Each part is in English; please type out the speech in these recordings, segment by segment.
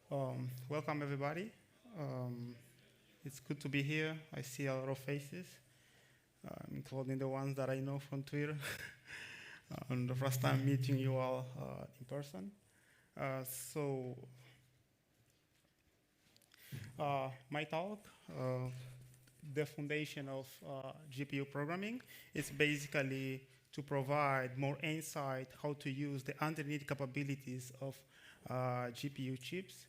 Welcome everybody. Um, it's good to be here. I see a lot of faces, including the ones that I know from Twitter. And the first time meeting you all in person. So, my talk, the foundation of GPU programming, is basically to provide more insight how to use the underneath capabilities of GPU chips.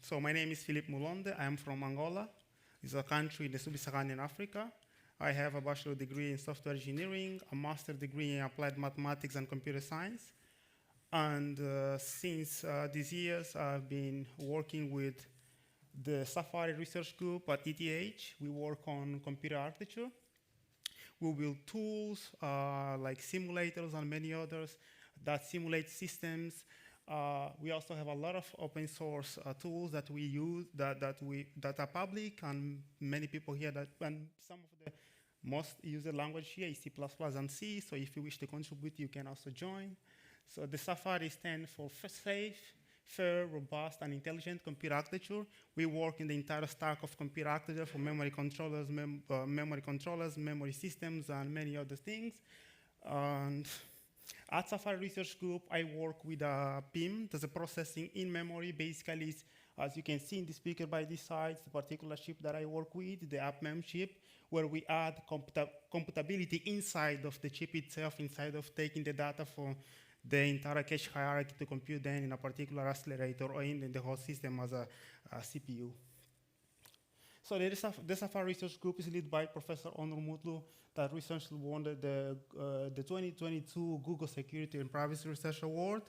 So my name is Filipe Mulonde. I am from Angola. It's a country in the sub-Saharan Africa. I have a bachelor degree in software engineering, a master degree in applied mathematics and computer science. And since these years, I've been working with the Safari Research Group at ETH. We work on computer architecture. We build tools like simulators and many others that simulate systems. We also have a lot of open source tools that we use that are public, and many people here and some of the most used language here is C++ and C. So if you wish to contribute, you can also join. So the Safari stands for safe, fair, robust, and intelligent computer architecture. We work in the entire stack of computer architecture for memory controllers, memory systems, and many other things. And at Safari Research Group, I work with a PIM, that's a processing in memory. Basically, as you can see in the speaker by this side, the particular chip that I work with, the AppMem chip, where we add computability inside of the chip itself, inside of taking the data from the entire cache hierarchy to compute then in a particular accelerator or in the whole system as a CPU. So the Safari Research Group is led by Professor Onur Mutlu, that recently won the 2022 Google Security and Privacy Research Award.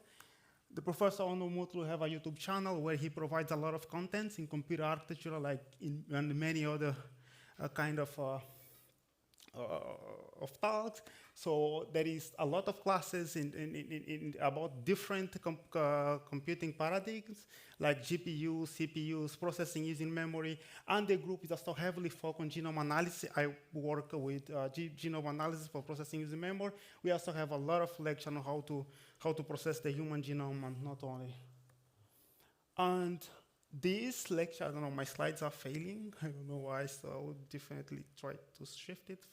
The Professor Onur Mutlu have a YouTube channel where he provides a lot of contents in computer architecture, like and many other kind of talks. So there is a lot of classes in about different computing paradigms, like GPUs, CPUs, processing using memory, and the group is also heavily focused on genome analysis. I work with genome analysis for processing using memory. We also have a lot of lectures on how to process the human genome, and not only. And this lecture, I don't know, my slides are failing. I don't know why, so I would definitely try to shift it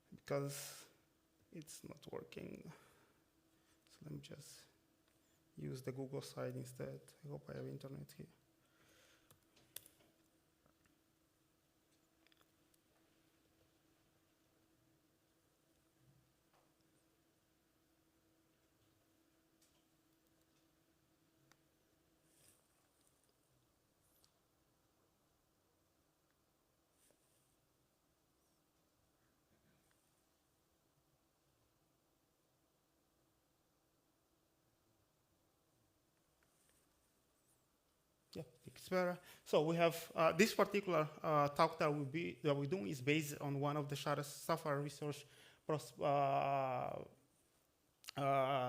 because it's not working. So let me just use the Google side instead. I hope I have internet here. Yeah, it's better. So we have this particular talk that we're doing is based on one of the Safari Research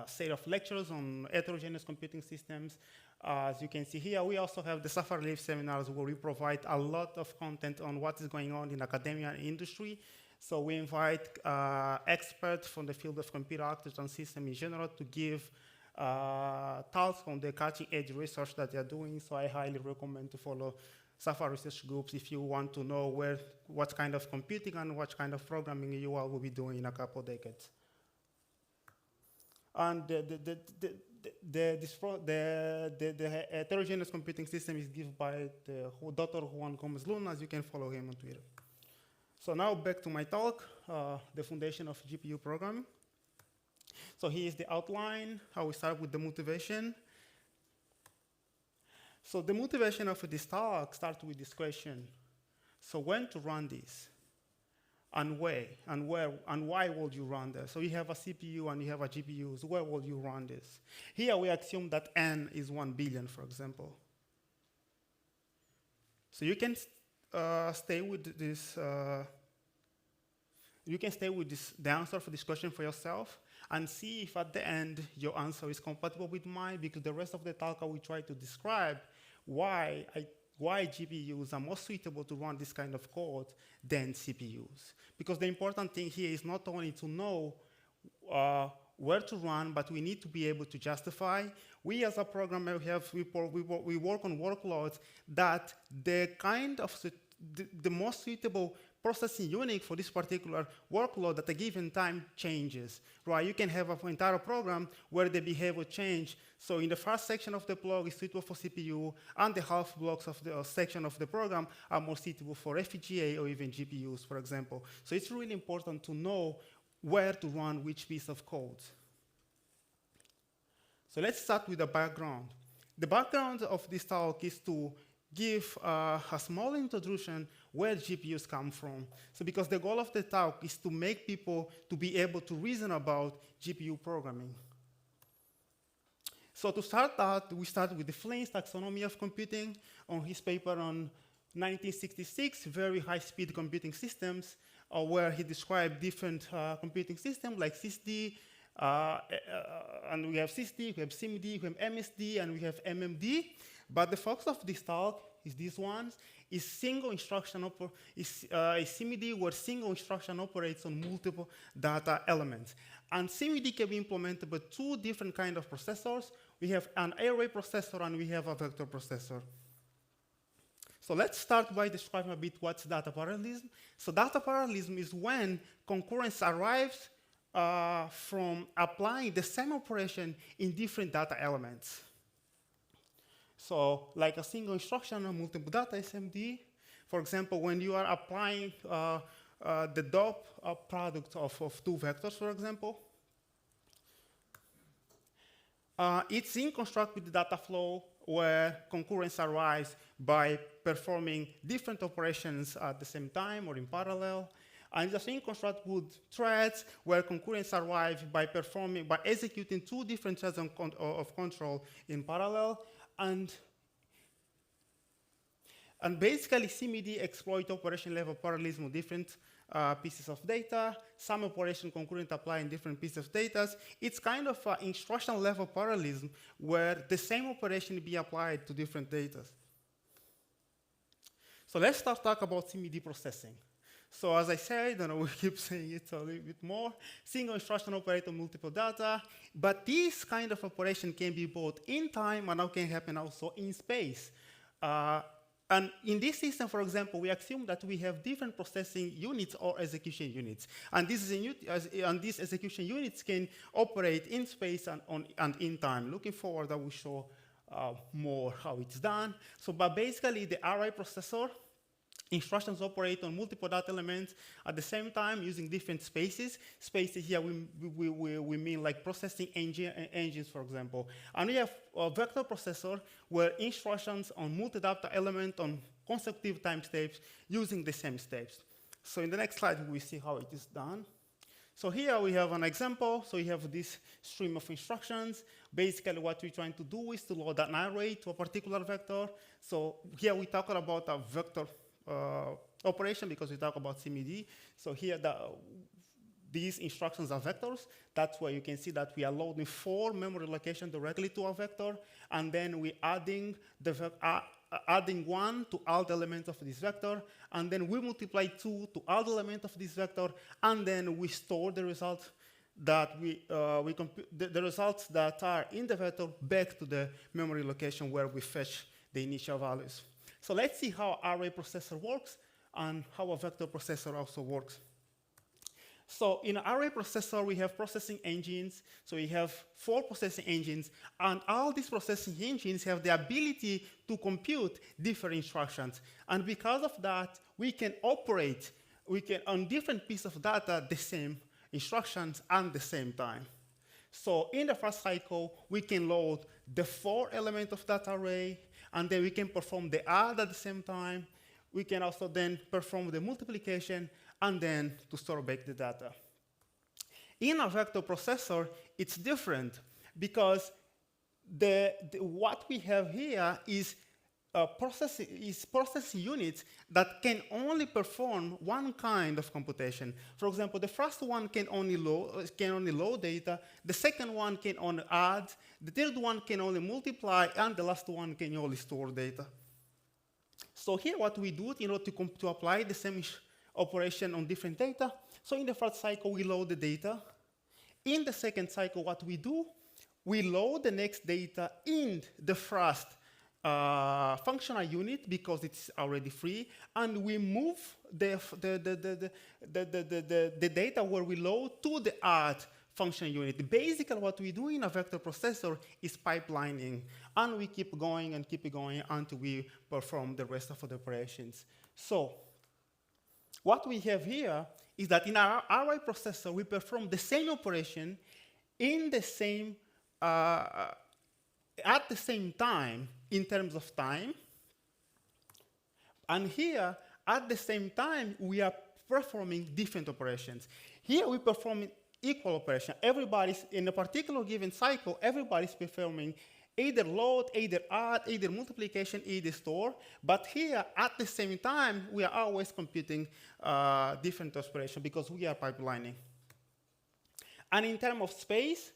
set of lectures on heterogeneous computing systems. As you can see here, we also have the Safari Live seminars where we provide a lot of content on what is going on in academia and industry. So we invite experts from the field of computer architecture and system in general to give talks on the cutting edge research that they're doing. So I highly recommend to follow Safari research groups if you want to know what kind of computing and what kind of programming you all will be doing in a couple of decades. And the heterogeneous computing system is given by the Dr. Juan Gomez Luna, as you can follow him on Twitter. So now back to my talk, the foundation of GPU programming. So here is the outline, how we start with the motivation. So the motivation of this talk starts with this question. So when to run this? And where, and why would you run this? So you have a CPU and you have a GPU, so where will you run this? Here we assume that n is 1 billion, for example. So you can stay with this, the answer for this question for yourself and see if at the end your answer is compatible with mine, because the rest of the talk I will try to describe why GPUs are more suitable to run this kind of code than CPUs. Because the important thing here is not only to know where to run, but we need to be able to justify. We as a programmer, we work on workloads that the most suitable processing unit for this particular workload at a given time changes, right? You can have an entire program where the behavior change. So in the first section of the blog is suitable for CPU, and the half blocks of the section of the program are more suitable for FPGA or even GPUs, for example. So it's really important to know where to run which piece of code. So let's start with the background. The background of this talk is to give a small introduction where GPUs come from. So because the goal of the talk is to make people to be able to reason about GPU programming. So to start out, we start with the Flynn's taxonomy of computing on his paper on 1966, very high-speed computing systems, where he described different computing systems like SysD, and we have SysD, we have SIMD, we have MSD, and we have MMD. But the focus of this talk is these ones, is single instruction is SIMD, where single instruction operates on multiple data elements. And SIMD can be implemented with two different kinds of processors. We have an array processor and we have a vector processor. So let's start by describing a bit what's data parallelism. So data parallelism is when concurrence arrives from applying the same operation in different data elements. So like a single instruction on multiple data SMD, for example, when you are applying the dot product of two vectors, for example, it's in construct with the data flow where concurrence arrives by performing different operations at the same time or in parallel. And the same construct with threads where concurrence arrives by executing two different threads of control in parallel. And basically, CMD exploit operation level parallelism of different pieces of data. Some operation concurrent apply in different pieces of data. It's kind of instruction level parallelism where the same operation be applied to different data. So let's start talk about CMD processing. So as I said, and we keep saying it a little bit more, single instruction operate on multiple data, but this kind of operation can be both in time and now can happen also in space. And in this system, for example, we assume that we have different processing units or execution units. And these execution units can operate in space and in time. Looking forward, I will show more how it's done. So, but basically, the array processor instructions operate on multiple data elements at the same time using different spaces. Spaces here we mean like processing engines, for example. And we have a vector processor where instructions on multi-data element on consecutive time steps using the same steps. So in the next slide, we will see how it is done. So here we have an example. So you have this stream of instructions. Basically, what we're trying to do is to load an array to a particular vector. So here we talk about a vector operation because we talk about CMD. So here, these instructions are vectors. That's why you can see that we are loading 4 memory locations directly to a vector, and then we're adding adding 1 to all the elements of this vector, and then we multiply 2 to all the elements of this vector, and then we store the results that the results that are in the vector back to the memory location where we fetch the initial values. So let's see how array processor works and how a vector processor also works. So in an array processor, we have processing engines. So we have 4 processing engines, and all these processing engines have the ability to compute different instructions. And because of that, we can operate on different pieces of data the same instructions at the same time. So in the first cycle, we can load the 4 elements of that array, and then we can perform the add at the same time. We can also then perform the multiplication and then to store back the data. In a vector processor, it's different because what we have here is processing units that can only perform one kind of computation. For example, the first one can only load data, the second one can only add, the third one can only multiply, and the last one can only store data. So here what we do in order to apply the same operation on different data, so in the first cycle we load the data, In the second cycle, what we do, we load the next data in the first functional unit because it's already free, and we move the data where we load to the add function unit. Basically, what we do in a vector processor is pipelining, and we keep going until we perform the rest of the operations. So what we have here is that in our array processor, we perform the same operation in the same at the same time in terms of time. And here, at the same time, we are performing different operations. Here, we perform equal operation. Everybody's, in a particular given cycle, everybody's performing either load, either add, either multiplication, either store. But here, at the same time, we are always computing different operations because we are pipelining. And in terms of space,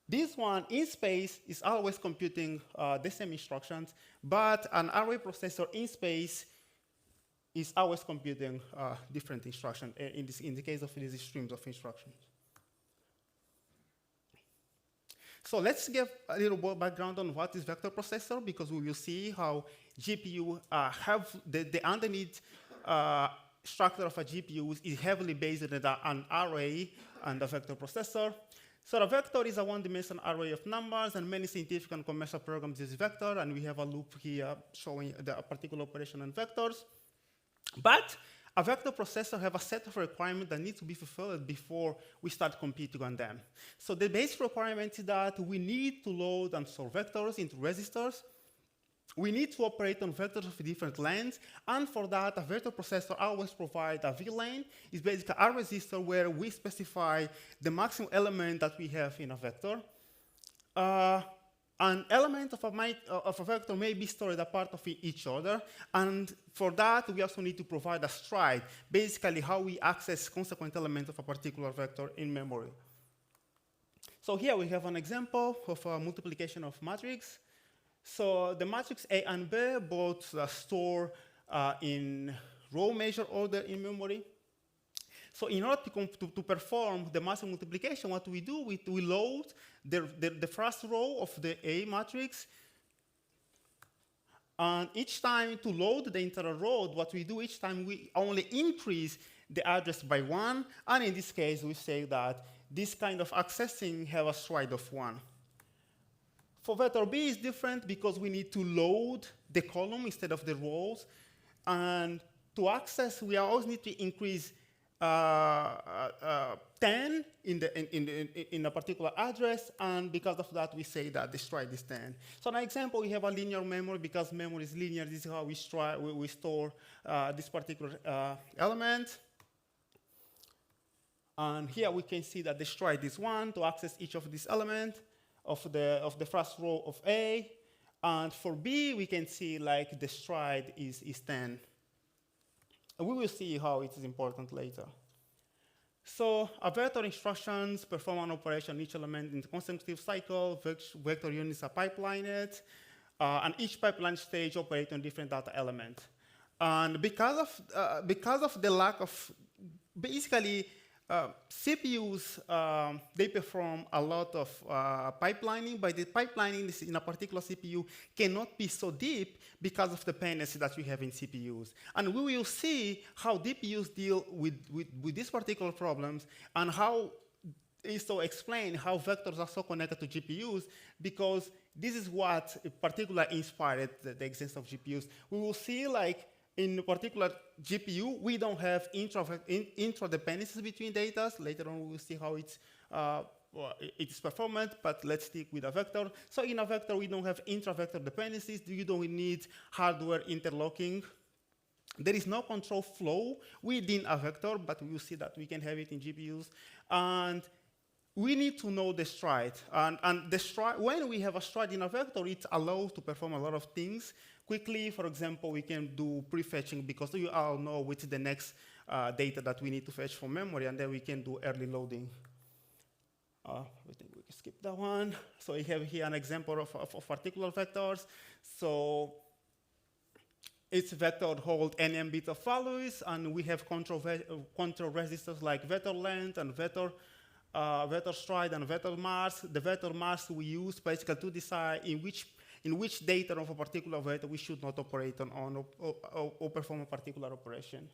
this one in space is always computing the same instructions, but an array processor in space is always computing different instructions in the case of these streams of instructions. So let's give a little more background on what is vector processor, because we will see how GPU have the underneath structure of a GPU is heavily based on an array and a vector processor. So a vector is a one-dimensional array of numbers, and many scientific and commercial programs use vector, and we have a loop here showing the particular operation on vectors. But a vector processor have a set of requirements that need to be fulfilled before we start computing on them. So the basic requirement is that we need to load and store vectors into registers. We need to operate on vectors of different lengths, and for that, a vector processor always provides a VLane. It's basically a register where we specify the maximum element that we have in a vector. An element of a vector may be stored apart of each other, and for that, we also need to provide a stride, basically how we access consequent elements of a particular vector in memory. So here we have an example of a multiplication of matrix. So the matrix A and B both store in row measure order in memory. So in order to perform the matrix multiplication, what we do, we load the first row of the A matrix. And each time to load the entire row, what we do each time, we only increase the address by 1. And in this case, we say that this kind of accessing have a stride of 1. For vector B, it's different because we need to load the column instead of the rows. And to access, we always need to increase 10 in a particular address. And because of that, we say that the stride is 10. So an example, we have a linear memory. Because memory is linear, this is how we store this particular element. And here we can see that the stride is 1 to access each of these elements of the first row of A, and for B we can see like the stride is 10. And we will see how it is important later. So a vector instructions perform an operation each element in the consecutive cycle. Vector units are pipelined, and each pipeline stage operates on different data elements. And because of the lack of basically CPUs, they perform a lot of pipelining, but the pipelining in a particular CPU cannot be so deep because of the dependency that we have in CPUs. And we will see how DPUs deal with these particular problems, and how is to explain how vectors are so connected to GPUs, because this is what particularly inspired the existence of GPUs. We will see, like, in a particular GPU, we don't have intra-dependencies between data. Later on, we will see how it's performant, but let's stick with a vector. So in a vector, we don't have intra-vector dependencies. You don't need hardware interlocking. There is no control flow within a vector, but we will see that we can have it in GPUs. And we need to know the stride. And the stride, when we have a stride in a vector, it allows to perform a lot of things quickly. For example, we can do prefetching because you all know which is the next data that we need to fetch from memory, and then we can do early loading. I think we can skip that one. So we have here an example of particular vectors. So each vector holds n bit of values, and we have control registers like vector length and vector vector stride and vector mask. The vector mask we use basically to decide in which data of a particular vector we should not operate on or perform a particular operation.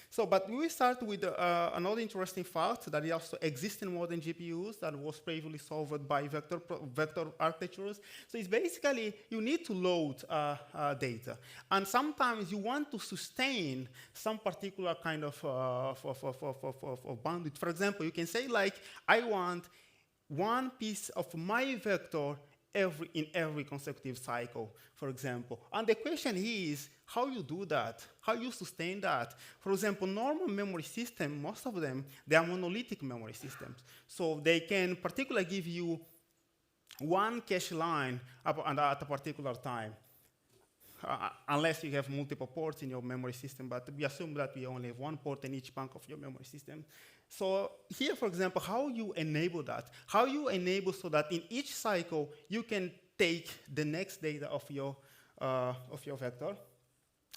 So, but we start with another interesting fact that it also exists in modern GPUs that was previously solved by vector architectures. So it's basically, you need to load data. And sometimes you want to sustain some particular kind of bandwidth. For example, you can say like, I want one piece of my vector in every consecutive cycle, for example. And the question is, how you do that? How you sustain that? For example, normal memory systems, most of them, they are monolithic memory systems. So they can particularly give you one cache line at a particular time, unless you have multiple ports in your memory system, but we assume that we only have one port in each bank of your memory system. So here, for example, how you enable that? How you enable so that in each cycle, you can take the next data of your vector.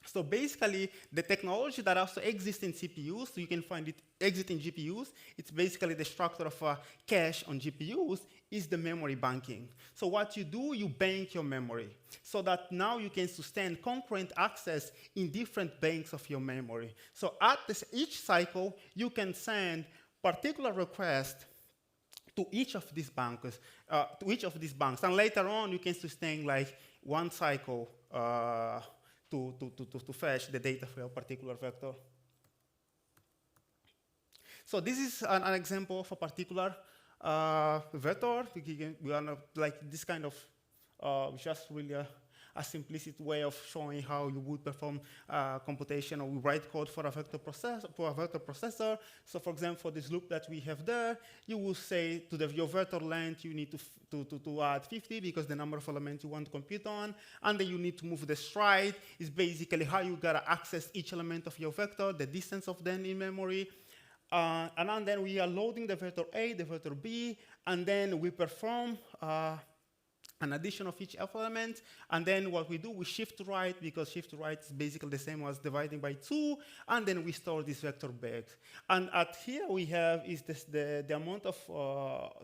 So basically, the technology that also exists in CPUs, so you can find it exist in GPUs, it's basically the structure of a cache on GPUs, is the memory banking. So what you do, you bank your memory, so that now you can sustain concurrent access in different banks of your memory. So at each cycle, you can send particular requests to each of these banks, and later on, you can sustain like one cycle to fetch the data for a particular vector. So this is an example of a particular vector. We are not, like this kind of just really a simplistic way of showing how you would perform computation or write code for a vector processor. So for example, for this loop that we have there, you will say to your vector length, you need to add 50 because the number of elements you want to compute on, and then you need to move the stride. Is basically how you gotta access each element of your vector, the distance of them in memory. And then we are loading the vector A, the vector B, and then we perform an addition of each element, and then what we do, we shift right, because shift right is basically the same as dividing by 2, and then we store this vector back. And at here we have is the amount of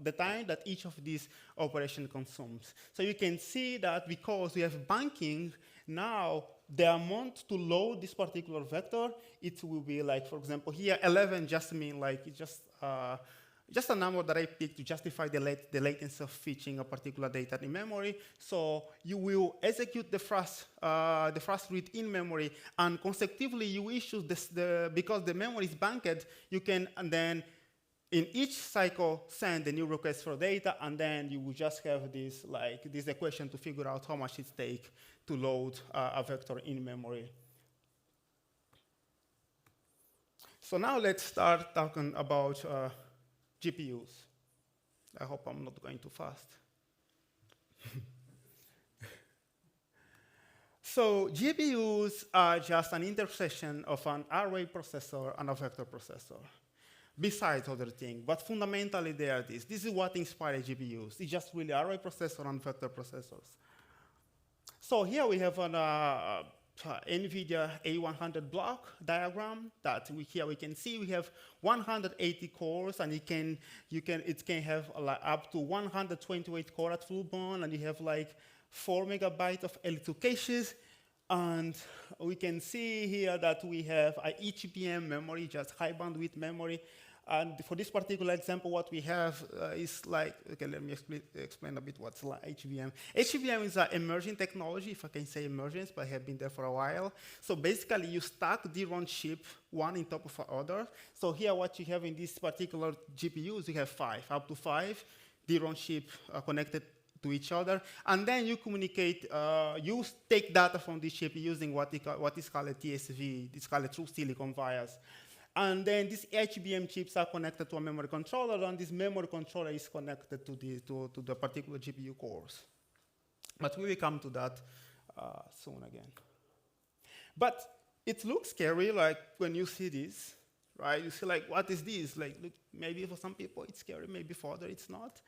the time that each of these operations consumes. So you can see that because we have banking, now the amount to load this particular vector, it will be like, for example, here 11 just mean like it's just a number that I picked to justify the latency of fetching a particular data in memory. So you will execute the first read in memory, and consecutively you issue this, because the memory is banked, you can, and then in each cycle send a new request for data, and then you will just have this equation to figure out how much it takes to load a vector in memory. So now let's start talking about GPUs. I hope I'm not going too fast. So GPUs are just an intersection of an array processor and a vector processor, besides other things. But fundamentally, they are this. This is what inspired GPUs. It's just really array processor and vector processors. So here we have an NVIDIA A100 block diagram that here we can see we have 180 cores, and it can have like up to 128 core at full bound, and you have like 4 megabytes of L2 caches. And we can see here that we have a HBM memory, just high bandwidth memory. And for this particular example, what we have is like, okay, let me explain a bit what's like HBM. HBM is an emerging technology, if I can say emergence, but I have been there for a while. So basically, you stack DRAM chip one on top of another. So here, what you have in this particular GPUs, you have up to five DRAM chip connected to each other, and then you communicate. You take data from this chip using what is called a TSV. It's called a true silicon vias. And then these HBM chips are connected to a memory controller, and this memory controller is connected to the particular GPU cores. But we will come to that soon again. But it looks scary, like when you see this, right? You see, like, what is this? Like, look, maybe for some people it's scary, maybe for others it's not.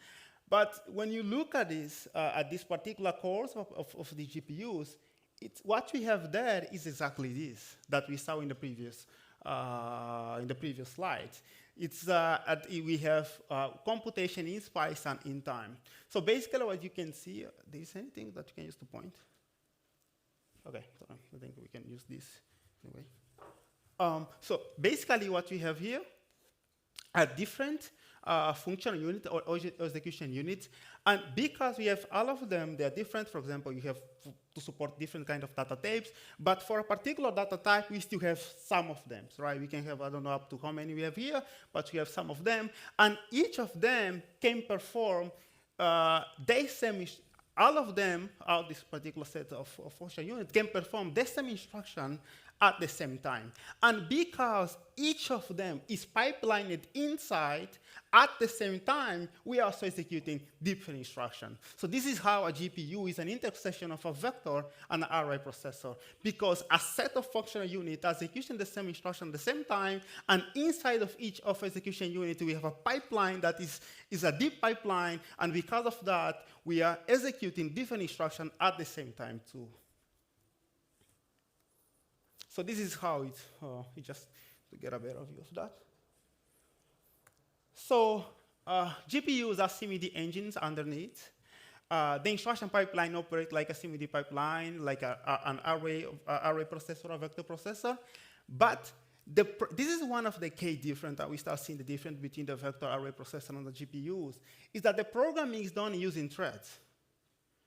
But when you look at this particular cores of the GPUs, what we have there is exactly this that we saw in the previous in the previous slides. It's we have computation in space and in time. So basically, what you can see, there is anything that you can use to point? Okay, so I think we can use this anyway. So basically, what we have here are different functional units or execution units. And because we have all of them, they're different. For example, you have to support different kind of data types. But for a particular data type, we still have some of them, right? We can have, I don't know up to how many we have here, but we have some of them. And each of them can perform the same, all of them, this particular set of functional units, can perform the same instruction at the same time. And because each of them is pipelined inside at the same time, we are also executing different instructions. So this is how a GPU is an intersection of a vector and an array processor, because a set of functional units are executing the same instruction at the same time, and inside of each of execution unit, we have a pipeline that is a deep pipeline, and because of that, we are executing different instructions at the same time too. So this is how it just to get a better view of that. So GPUs are CMD engines underneath. The instruction pipeline operates like a CMD pipeline, like an array processor, a vector processor. But this is one of the key difference that we start seeing the difference between the vector array processor and the GPUs, is that the programming is done using threads.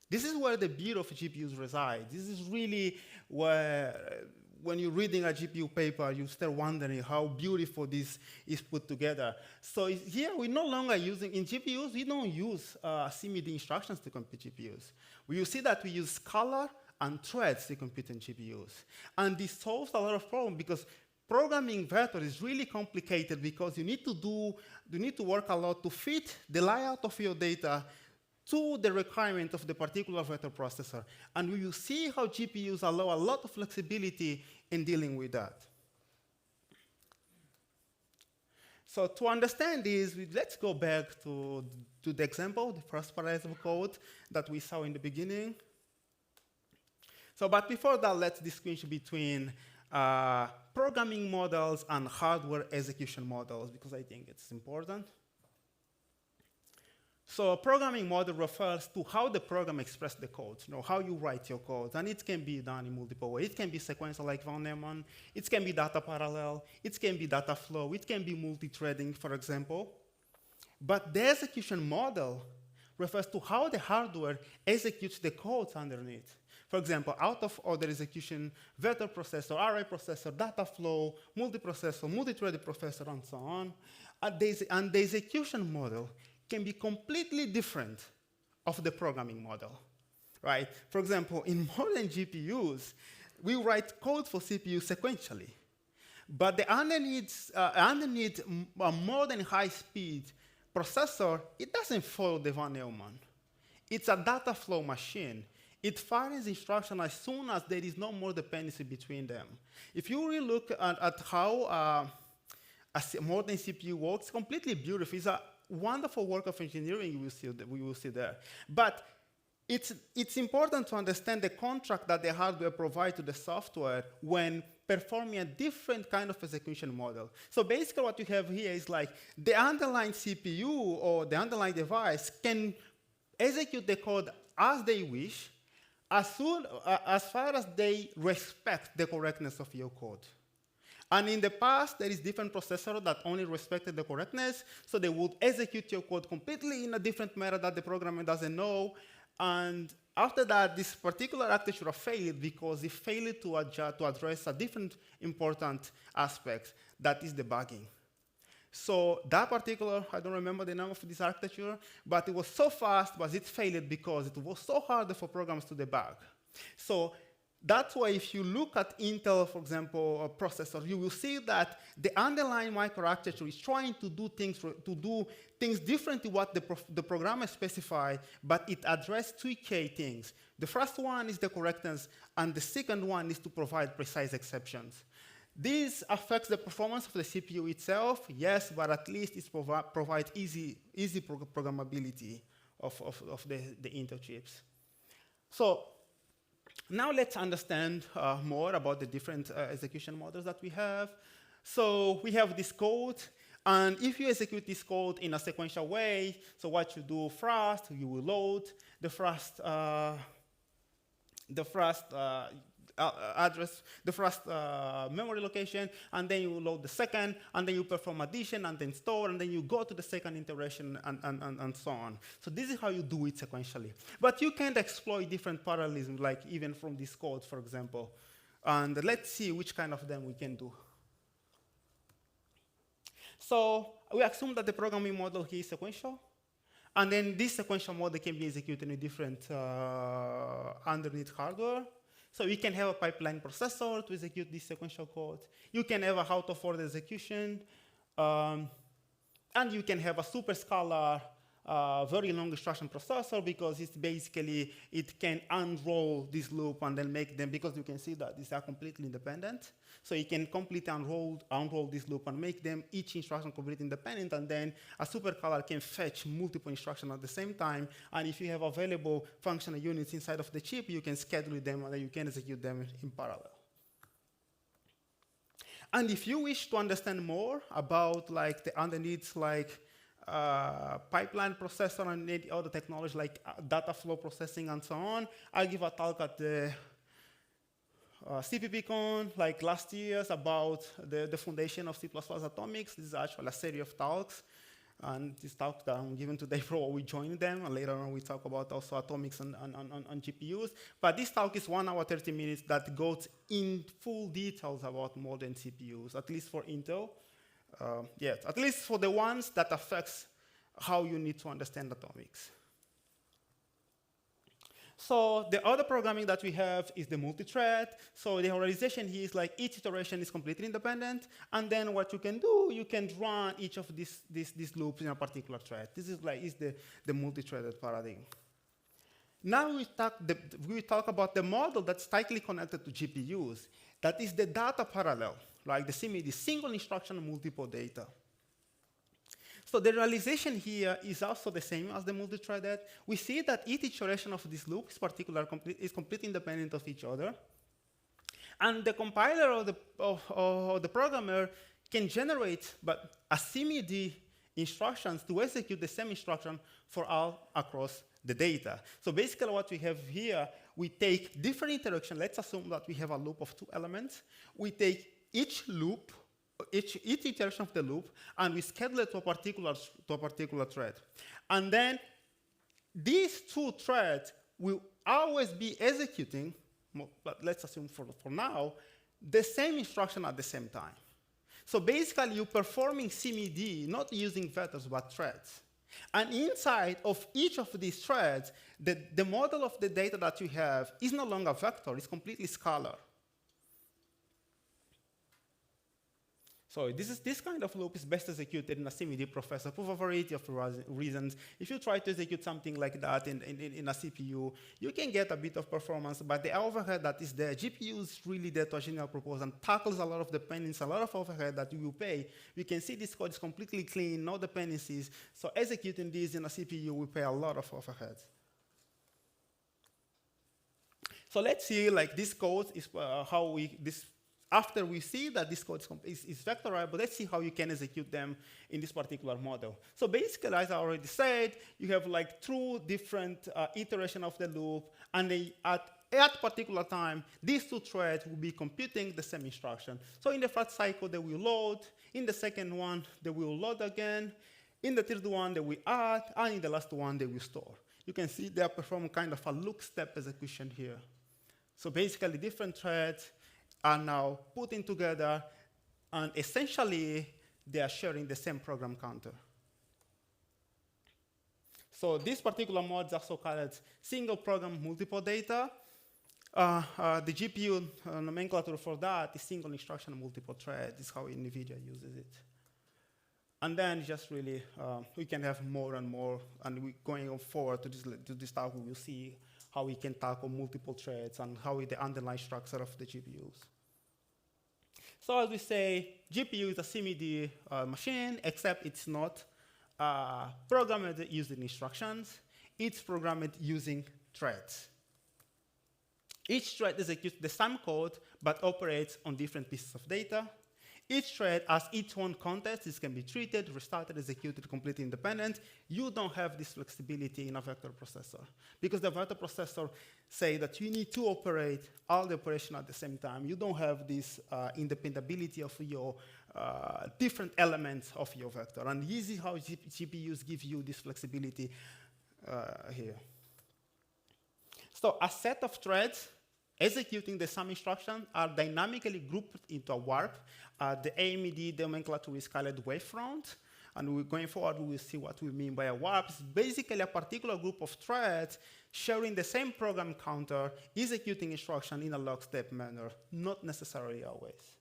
This is where the beauty of GPUs resides. This is really where, when you're reading a GPU paper, you start wondering how beautiful this is put together. So here, we're no longer using, in GPUs, we don't use CMD instructions to compute GPUs. You see that we use Scala and threads to compute in GPUs. And this solves a lot of problems, because programming vector is really complicated, because you need to work a lot to fit the layout of your data to the requirement of the particular vector processor. And we will see how GPUs allow a lot of flexibility in dealing with that. So to understand this, let's go back to the example, the first parallel code that we saw in the beginning. So, but before that, let's distinguish between programming models and hardware execution models, because I think it's important. So a programming model refers to how the program expresses the code, how you write your code. And it can be done in multiple ways. It can be sequential like von Neumann. It can be data parallel. It can be data flow. It can be multi-threading, for example. But the execution model refers to how the hardware executes the code underneath. For example, out of order execution, vector processor, array processor, data flow, multiprocessor, multi-threaded processor, and so on. And the execution model can be completely different of the programming model, right? For example, in modern GPUs, we write code for CPU sequentially. But the underneath a modern high-speed processor, it doesn't follow the von Neumann. It's a data flow machine. It fires instructions as soon as there is no more dependency between them. If you really look at how a modern CPU works, it's completely beautiful. It's a wonderful work of engineering we will see there. But it's important to understand the contract that the hardware provides to the software when performing a different kind of execution model. So basically what you have here is like the underlying CPU or the underlying device can execute the code as they wish, as far as they respect the correctness of your code. And in the past, there is different processors that only respected the correctness, so they would execute your code completely in a different manner that the programmer doesn't know. And after that, this particular architecture failed because it failed to address a different important aspect, that is debugging. So that particular, I don't remember the name of this architecture, but it was so fast, but it failed because it was so hard for programs to debug. So that's why if you look at Intel, for example, processor, you will see that the underlying microarchitecture is trying to do things different to what the programmer specified, but it addressed two key things. The first one is the correctness, and the second one is to provide precise exceptions. This affects the performance of the CPU itself, yes, but at least it provides easy programmability of the Intel chips. So now let's understand more about the different execution models that we have. So we have this code, and if you execute this code in a sequential way, so what you do first, you will load the first address, the first memory location, and then you load the second, and then you perform addition, and then store, and then you go to the second iteration, and so on. So this is how you do it sequentially. But you can exploit different parallelism, like even from this code, for example. And let's see which kind of them we can do. So we assume that the programming model here is sequential. And then this sequential model can be executed in different underneath hardware. So you can have a pipeline processor to execute this sequential code. You can have a out-of-order execution. And you can have a superscalar, very long instruction processor, because it's basically, it can unroll this loop and then make them, because you can see that these are completely independent. So you can completely unroll this loop and make them each instruction completely independent, and then a supercaller can fetch multiple instructions at the same time. And if you have available functional units inside of the chip, you can schedule them and then you can execute them in parallel. And if you wish to understand more about like the underneath like pipeline processor and any other technology like data flow processing and so on, I'll give a talk at the CPPCon like last year about the foundation of C++ atomics. This is actually a series of talks. And this talk that I'm giving today for we joined them, and later on we talk about also atomics and GPUs. But this talk is 1 hour, 30 minutes that goes in full details about modern CPUs, at least for Intel. Yes, at least for the ones that affects how you need to understand atomics. So the other programming that we have is the multi-thread. So the realization here is like each iteration is completely independent, and then what you can do, you can run each of these loops in a particular thread. This is like the multi-threaded paradigm. Now we talk about the model that's tightly connected to GPUs. That is the data parallel, like the CMD, single instruction, multiple data. So the realization here is also the same as the multi-threaded. We see that each iteration of this loop is completely independent of each other. And the compiler or the programmer can generate a CMD instructions to execute the same instruction for all across the data. So basically what we have here, we take different interactions. Let's assume that we have a loop of 2 elements. We take each loop, each iteration of the loop, and we schedule it to a particular thread. And then these 2 threads will always be executing, but let's assume for now, the same instruction at the same time. So basically, you're performing CMD, not using vectors, but threads. And inside of each of these threads, the model of the data that you have is no longer vector, it's completely scalar. So this kind of loop is best executed in a CMD processor for a variety of reasons. If you try to execute something like that in a CPU, you can get a bit of performance, but the overhead that is there, GPU is really the heterogeneous proposal and tackles a lot of dependencies, a lot of overhead that you will pay. You can see this code is completely clean, no dependencies. So executing this in a CPU will pay a lot of overhead. So let's see, like this code is after we see that this code is vectorizable, let's see how you can execute them in this particular model. So basically, as I already said, you have like 2 different iterations of the loop, and at particular time, these 2 threads will be computing the same instruction. So in the first cycle, they will load. In the second one, they will load again. In the third one, they will add. And in the last one, they will store. You can see they are performing kind of a look-step execution here. So basically, different threads are now putting together, and essentially, they are sharing the same program counter. So this particular mode is also called single program, multiple data. The GPU nomenclature for that is single instruction, multiple thread. This is how NVIDIA uses it. And then just really, we can have more and more, and going forward to this talk, we will see how we can tackle multiple threads and how the underlying structure of the GPUs. So as we say, GPU is a CMD machine, except it's not programmed using instructions. It's programmed using threads. Each thread executes the same code, but operates on different pieces of data. Each thread has its own context. This can be treated, restarted, executed, completely independent. You don't have this flexibility in a vector processor because the vector processor say that you need to operate all the operation at the same time. You don't have this independability of your different elements of your vector. And this is how GPUs give you this flexibility here. So a set of threads executing the same instruction are dynamically grouped into a warp. The AMD nomenclature is called wavefront. And we're going forward, we will see what we mean by a warp. It's basically a particular group of threads sharing the same program counter, executing instruction in a lockstep manner, not necessarily always.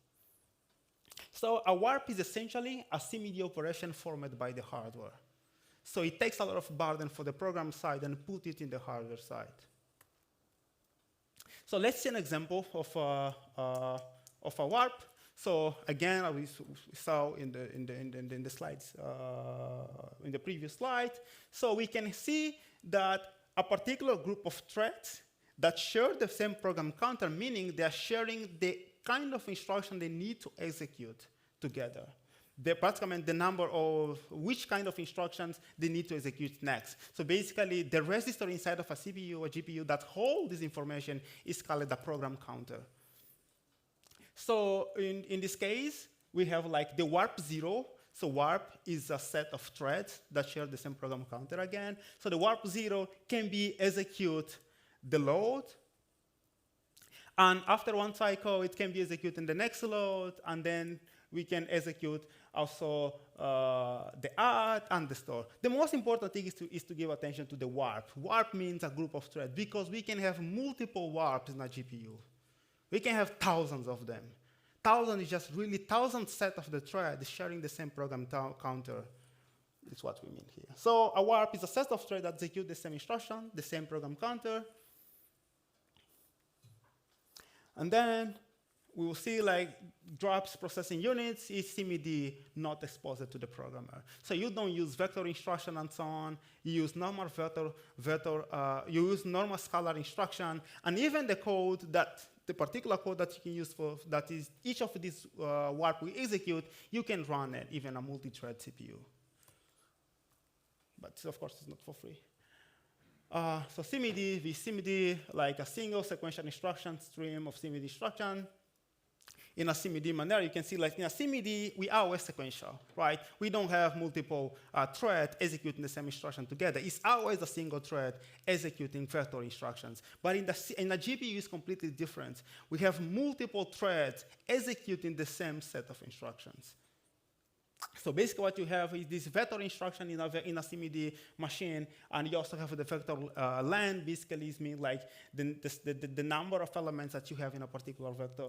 So a warp is essentially a CMD operation formed by the hardware. So it takes a lot of burden for the program side and put it in the hardware side. So let's see an example of a warp. So again, we saw in the slides, in the previous slide. So we can see that a particular group of threads that share the same program counter, meaning they are sharing the kind of instruction they need to execute together. Practically the number of which kind of instructions they need to execute next. So basically, the register inside of a CPU or GPU that holds this information is called a program counter. So in this case, we have like the warp 0. So warp is a set of threads that share the same program counter again. So the warp 0 can be execute the load. And after one cycle, it can be executed in the next load, and then we can execute also the add and the store. The most important thing is to give attention to the warp. Warp means a group of threads because we can have multiple warps in a GPU. We can have thousands of them. Thousand is just really thousand set of the threads sharing the same program counter. Is what we mean here. So a warp is a set of threads that execute the same instruction, the same program counter. And then we will see like drops processing units is CMD not exposed to the programmer. So you don't use vector instruction and so on. You use normal you use normal scalar instruction, and even the code that the particular code that you can use for that is each of these warp we execute, you can run it even a multi-thread CPU. But of course, it's not for free. So CMD, we CMD like a single sequential instruction stream of CMD instruction. In a CMD manner, you can see like in a CMD, we are always sequential, right? We don't have multiple threads executing the same instruction together. It's always a single thread executing vector instructions. But in a GPU, it's completely different. We have multiple threads executing the same set of instructions. So basically what you have is this vector instruction in a CMD machine, and you also have the vector len. Basically, it means like the number of elements that you have in a particular vector.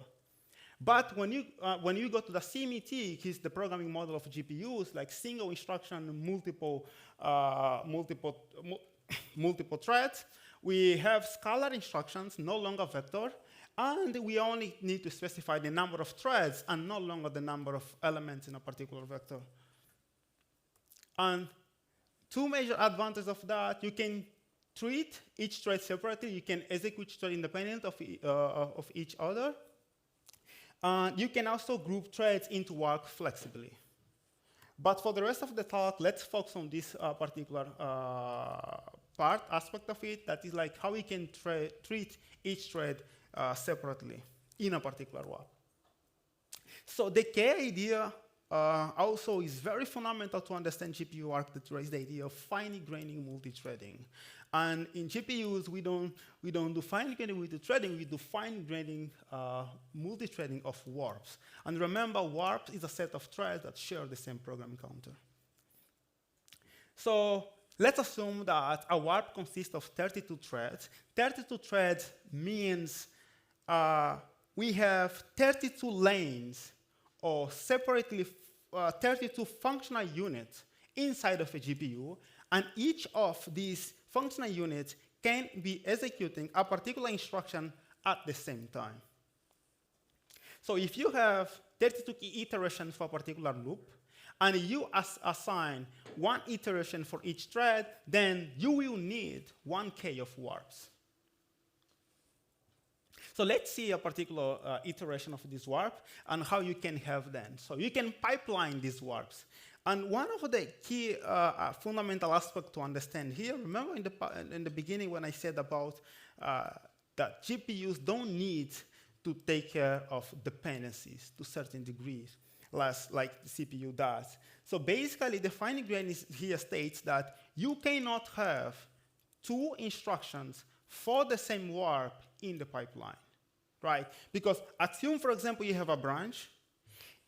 But when you go to the CMT, which is the programming model of GPUs, like single instruction, multiple threads, we have scalar instructions, no longer vector, and we only need to specify the number of threads and no longer the number of elements in a particular vector. And two major advantages of that: you can treat each thread separately, you can execute each thread independent of each other. You can also group threads into work flexibly. But for the rest of the talk, let's focus on this particular aspect of it, that is like how we can treat each thread separately in a particular warp. So the key idea also is very fundamental to understand GPU architecture, is the idea of fine-graining multi-threading. And in GPUs, we don't do fine-graining multi-threading, we do fine-graining multi-threading of warps. And remember, warps is a set of threads that share the same program counter. So let's assume that a warp consists of 32 threads. 32 threads means we have 32 lanes, or separately 32 functional units inside of a GPU, and each of these functional units can be executing a particular instruction at the same time. So if you have 32 iterations for a particular loop, and you assign one iteration for each thread, then you will need 1K of warps. So let's see a particular iteration of this warp and how you can have them. So you can pipeline these warps. And one of the key fundamental aspects to understand here, remember in the beginning when I said about that GPUs don't need to take care of dependencies to certain degrees, like the CPU does. So basically, the fine grain here states that you cannot have two instructions for the same warp in the pipeline, right? Because assume, for example, you have a branch.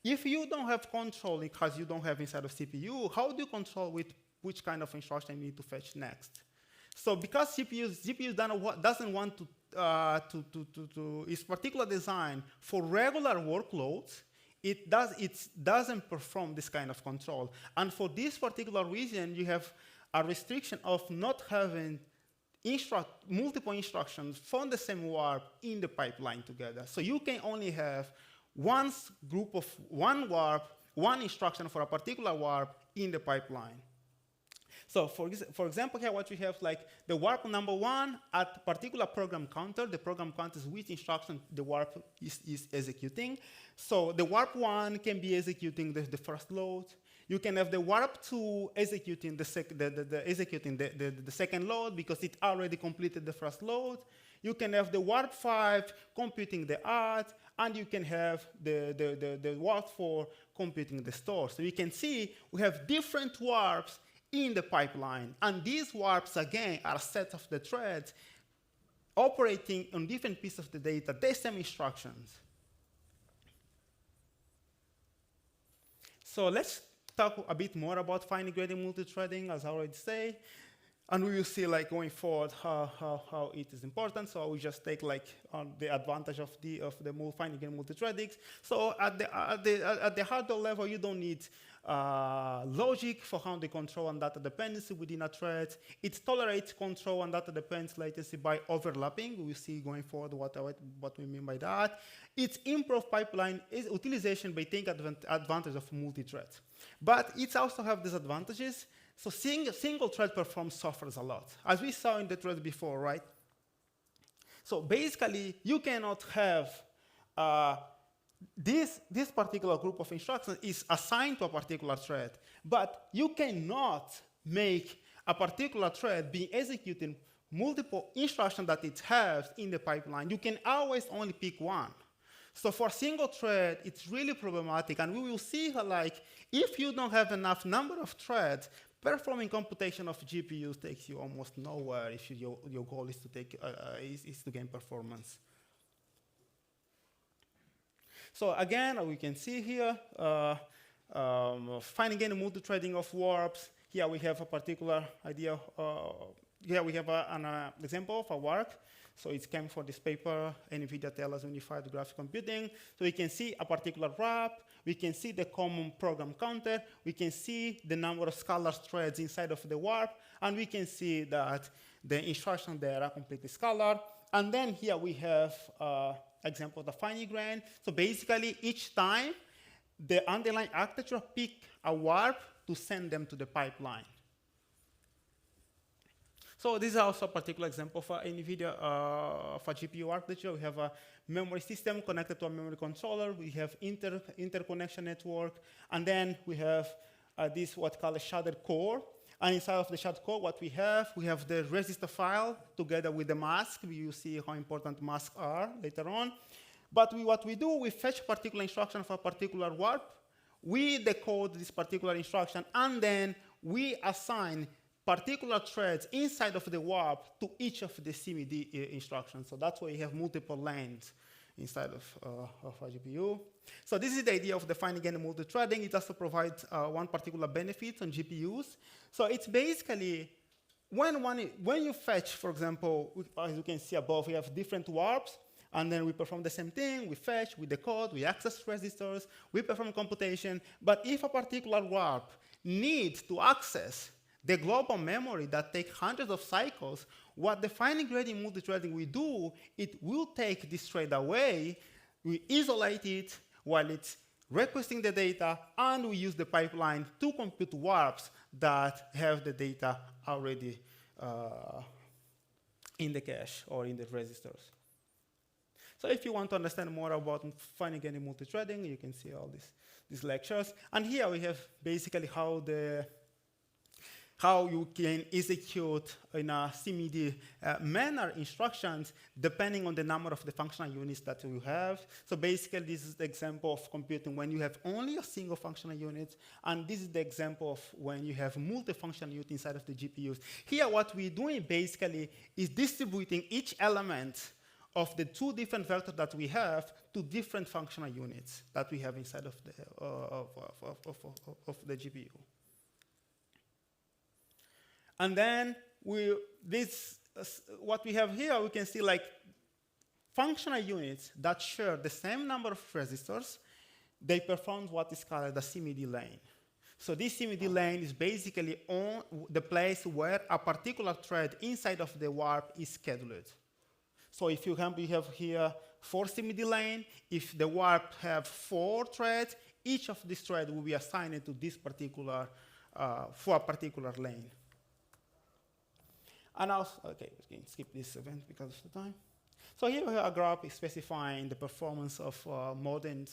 If you don't have control because you don't have inside of CPU, how do you control which kind of instruction you need to fetch next? So because CPU doesn't want to its particular design for regular workloads, it doesn't perform this kind of control. And for this particular reason, you have a restriction of not having multiple instructions from the same warp in the pipeline together. So you can only have one warp, one instruction for a particular warp in the pipeline. So for example, here what we have like the warp number 1 at particular program counter. The program counter is which instruction the warp is executing. So the warp 1 can be executing the first load. You can have the warp 2 executing the second load because it already completed the first load. You can have the warp 5 computing the add, and you can have the warp 4 computing the store. So you can see we have different warps in the pipeline. And these warps, again, are a set of the threads operating on different pieces of the data, the same instructions. So let's talk a bit more about fine-grained multithreading, as I already say. And we will see, like, going forward how it is important. So we just take like the advantage of the fine-grained multithreading. So at the hardware level, you don't need logic for how they control and data dependency within a thread. It tolerates control and data dependency latency by overlapping. We will see going forward what we mean by that. It improves pipeline utilization by taking advantage of multi-threads. But it also has disadvantages. So single thread performance suffers a lot, as we saw in the thread before, right? So basically, you cannot have this particular group of instructions is assigned to a particular thread, but you cannot make a particular thread be executing multiple instructions that it has in the pipeline. You can always only pick one. So for single thread, it's really problematic, and we will see how, like, if you don't have enough number of threads, performing computation of GPUs takes you almost nowhere if your goal is to gain performance. So again, we can see here, fine-grained multithreading of warps. Here we have a particular idea. Here we have an example of a warp. So it came from this paper, NVIDIA tells us unified graphic computing. So we can see a particular warp. We can see the common program counter. We can see the number of scalar threads inside of the warp. And we can see that the instructions there are completely scalar. And then here we have example of the fine-grained. So basically, each time, the underlying architecture pick a warp to send them to the pipeline. So this is also a particular example for NVIDIA of a GPU architecture. We have a memory system connected to a memory controller. We have interconnection network. And then we have this what called a sharded core. And inside of the sharded core, what we have the register file together with the mask. We will see how important masks are later on. But what we do, we fetch a particular instruction for a particular warp. We decode this particular instruction, and then we assign particular threads inside of the warp to each of the CMD instructions. So that's why you have multiple lanes inside of a GPU. So this is the idea of the fine-grained multithreading. It also provides one particular benefit on GPUs. So it's basically when you fetch, for example, as you can see above, we have different warps, and then we perform the same thing. We fetch, we decode, we access registers, we perform computation. But if a particular warp needs to access the global memory that takes hundreds of cycles, what the fine-grained multithreading will do, it will take this thread away, we isolate it while it's requesting the data, and we use the pipeline to compute warps that have the data already in the cache or in the registers. So if you want to understand more about finding any multi-threading, you can see all these lectures. And here we have basically how you can execute in a CMD manner instructions depending on the number of the functional units that you have. So basically, this is the example of computing when you have only a single functional unit, and this is the example of when you have multifunctional unit inside of the GPUs. Here, what we're doing basically is distributing each element of the two different vectors that we have to different functional units that we have inside of the GPU. And then what we have here, we can see like functional units that share the same number of resistors. They perform what is called the CMD lane. So this CMD lane is basically on the place where a particular thread inside of the warp is scheduled. So if you have here 4 CMD lane, if the warp have 4 threads, each of these threads will be assigned to this particular, for a particular lane. And also, okay, we can skip this event because of the time. So here we have a graph specifying the performance of modern,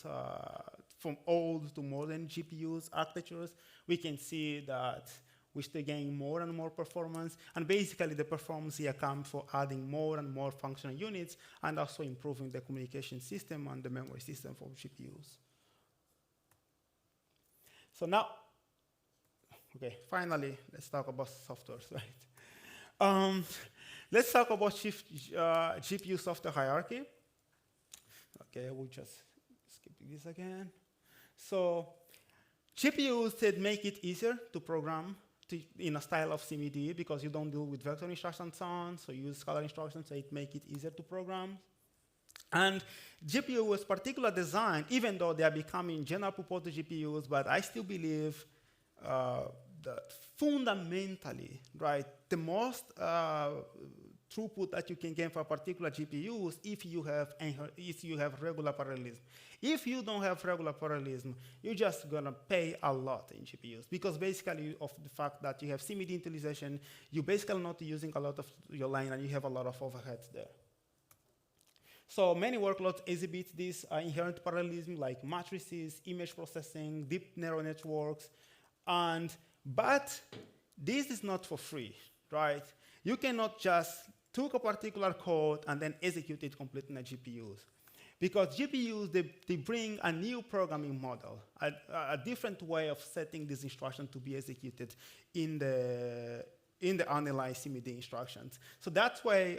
from old to modern GPUs architectures. We can see that we still gain more and more performance. And basically, the performance here comes for adding more and more functional units and also improving the communication system and the memory system for GPUs. So now, okay, finally, let's talk about software, right? Let's talk about GPU software hierarchy. Okay, we'll just skip this again. So GPUs said make it easier to program in a style of CMD because you don't deal with vector instructions and so on, so you use scalar instructions, so it make it easier to program. And GPU was particularly designed, even though they are becoming general purpose GPUs, but I still believe that fundamentally, right, the most throughput that you can get for a particular GPU is if you have regular parallelism. If you don't have regular parallelism, you're just gonna pay a lot in GPUs because basically of the fact that you have CMD utilization, you're basically not using a lot of your line and you have a lot of overheads there. So many workloads exhibit this inherent parallelism like matrices, image processing, deep neural networks, but this is not for free, right? You cannot just take a particular code and then execute it completely in GPUs. Because GPUs, they bring a new programming model, a different way of setting this instruction to be executed in the underlying CMD instructions. So that's why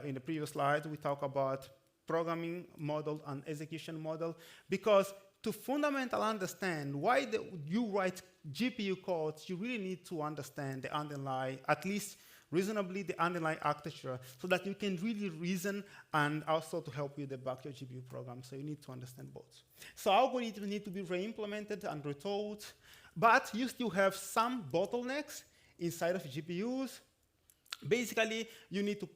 in the previous slide, we talk about programming model and execution model, because to fundamentally understand why you write GPU codes, you really need to understand the underlying, at least reasonably, the underlying architecture so that you can really reason and also to help you debug your GPU program. So you need to understand both. So algorithms need to be re-implemented and retold, but you still have some bottlenecks inside of GPUs. Basically, you need to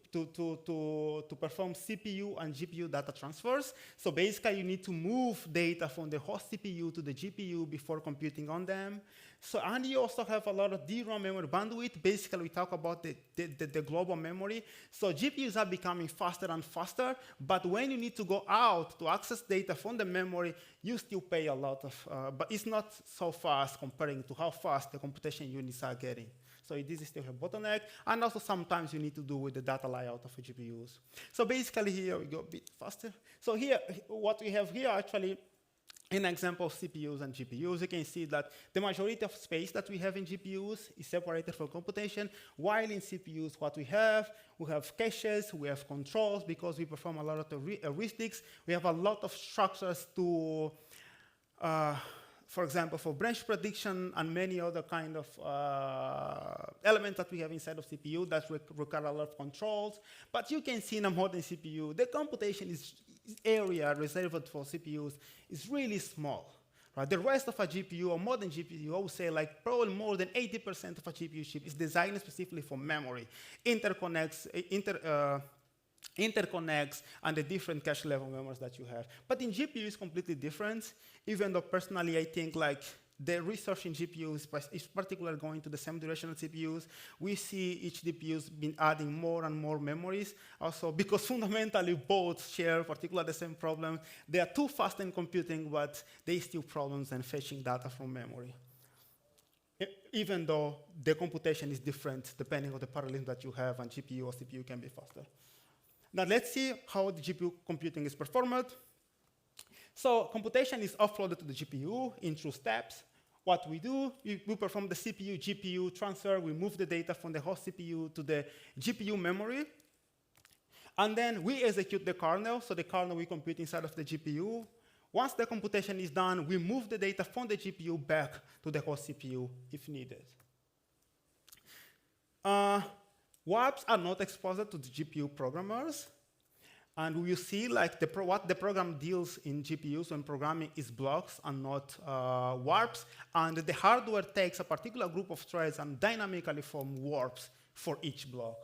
perform CPU and GPU data transfers. So basically, you need to move data from the host CPU to the GPU before computing on them. So, and you also have a lot of DRAM memory bandwidth. Basically, we talk about the global memory. So GPUs are becoming faster and faster, but when you need to go out to access data from the memory, you still pay a lot of, but it's not so fast comparing to how fast the computation units are getting. So this is still a bottleneck, and also sometimes you need to do with the data layout of the GPUs. So basically here we go a bit faster. So here, what we have here actually, an example of CPUs and GPUs, you can see that the majority of space that we have in GPUs is separated from computation, while in CPUs what we have caches, we have controls because we perform a lot of heuristics, we have a lot of structures to, for example, for branch prediction and many other kind of elements that we have inside of CPU that require a lot of controls. But you can see in a modern CPU, the computation area reserved for CPUs is really small. Right? The rest of a GPU, or modern GPU, I would say like probably more than 80% of a GPU chip is designed specifically for memory, interconnects, and the different cache level memories that you have. But in GPU, it's completely different, even though personally I think like the research in GPUs is particularly going to the semi-directional CPUs. We see each GPU's been adding more and more memories. Also, because fundamentally both share particularly the same problem. They are too fast in computing, but they still problems in fetching data from memory. Even though the computation is different depending on the parallelism that you have, and GPU or CPU can be faster. Now let's see how the GPU computing is performed. So computation is offloaded to the GPU in 2 steps. What we do, we perform the CPU-GPU transfer. We move the data from the host CPU to the GPU memory. And then we execute the kernel. So the kernel we compute inside of the GPU. Once the computation is done, we move the data from the GPU back to the host CPU if needed. Warps are not exposed to the GPU programmers. And we see like what the program deals in GPUs when programming is blocks and not warps. And the hardware takes a particular group of threads and dynamically form warps for each block.